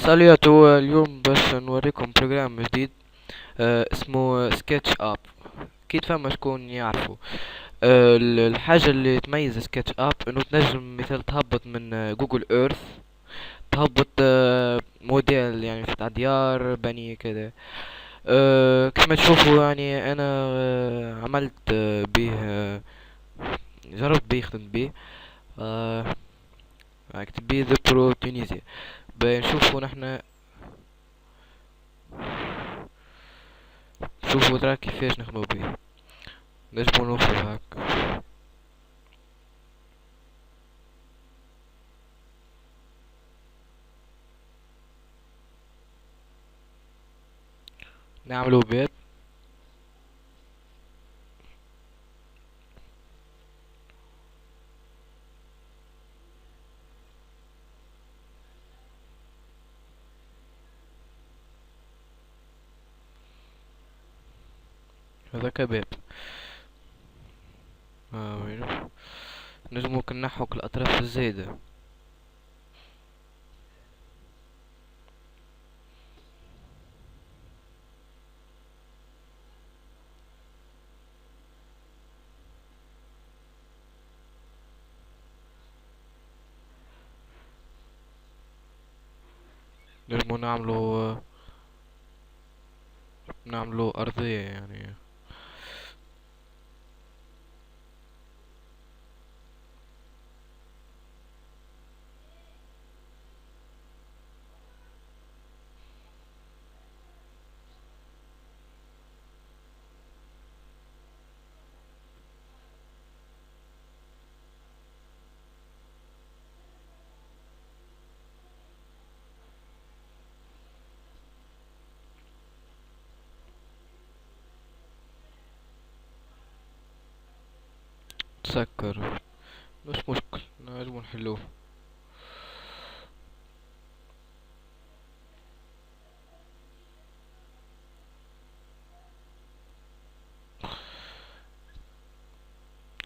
ساليات. هو اليوم باش نوريكم بروجرام جديد اسمه سكتش اب. اكيد فما شكون يعرفه. الحاجة اللي تميز سكتش اب انه تنجم مثال تهبط من جوجل ايرث، تهبط موديل يعني تاع ديار بني كده. كما تشوفوا يعني انا عملت به جربت بيه خدمت بيه. آه، اكتب بيه ذا برو تونيزيا. بنشوفوا نحنا، شوفوا ترى كيفاش نخدمو بيه. نجمو نوصلو هاك. نعملو بيت. هذاك باب. وينو. نجمو كنحوك الأطراف الزايدة. نجمو نعملو أرضية يعني. تسكر. مش مشكل، نجمو نحلوه.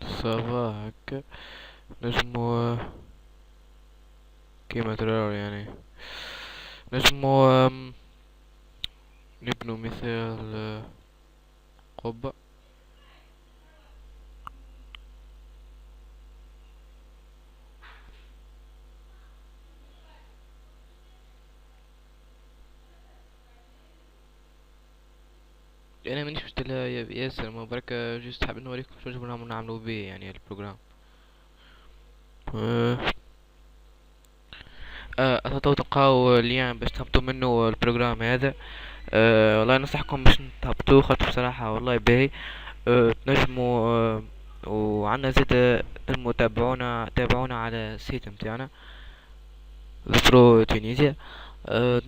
صافا هكا. نجمو كيما ترى يعني. نجمو نبنو مثال قبة. انا مانيش مشتلها ياسر، ما بركة جيست حاب نوريكم شو نجمو نعملو بيه يعني البروجرام. أه أتطو تلقاو ليان باش تهبطوا منه البروجرام هذا. والله ننصحكم باش تهبطوه خاطر بصراحة والله باهي. تنجموا وعنا زيد تنجموا تابعونا على السيت متاعنا برو تونيزيا.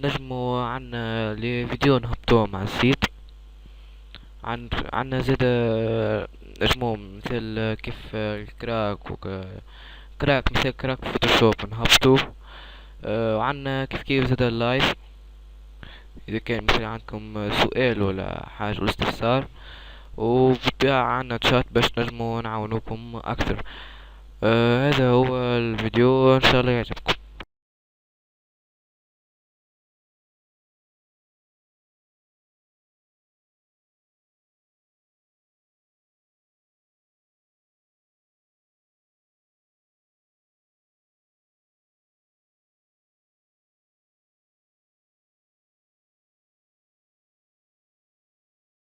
تنجموا عنا لي فيديو نهبطوهم على السيت. عنا زيد نجموا مثل كيف الكراك كراك مثل كراك فوتوشوب نهبطوه. وعنا كيف زاد اللايف. اذا كان مثلا عندكم سؤال ولا حاجة ولا استفسار، وبالطبيعة عنا تشات باش نجمو نعاونوكم اكثر. هذا هو الفيديو، ان شاء الله يعجبكم.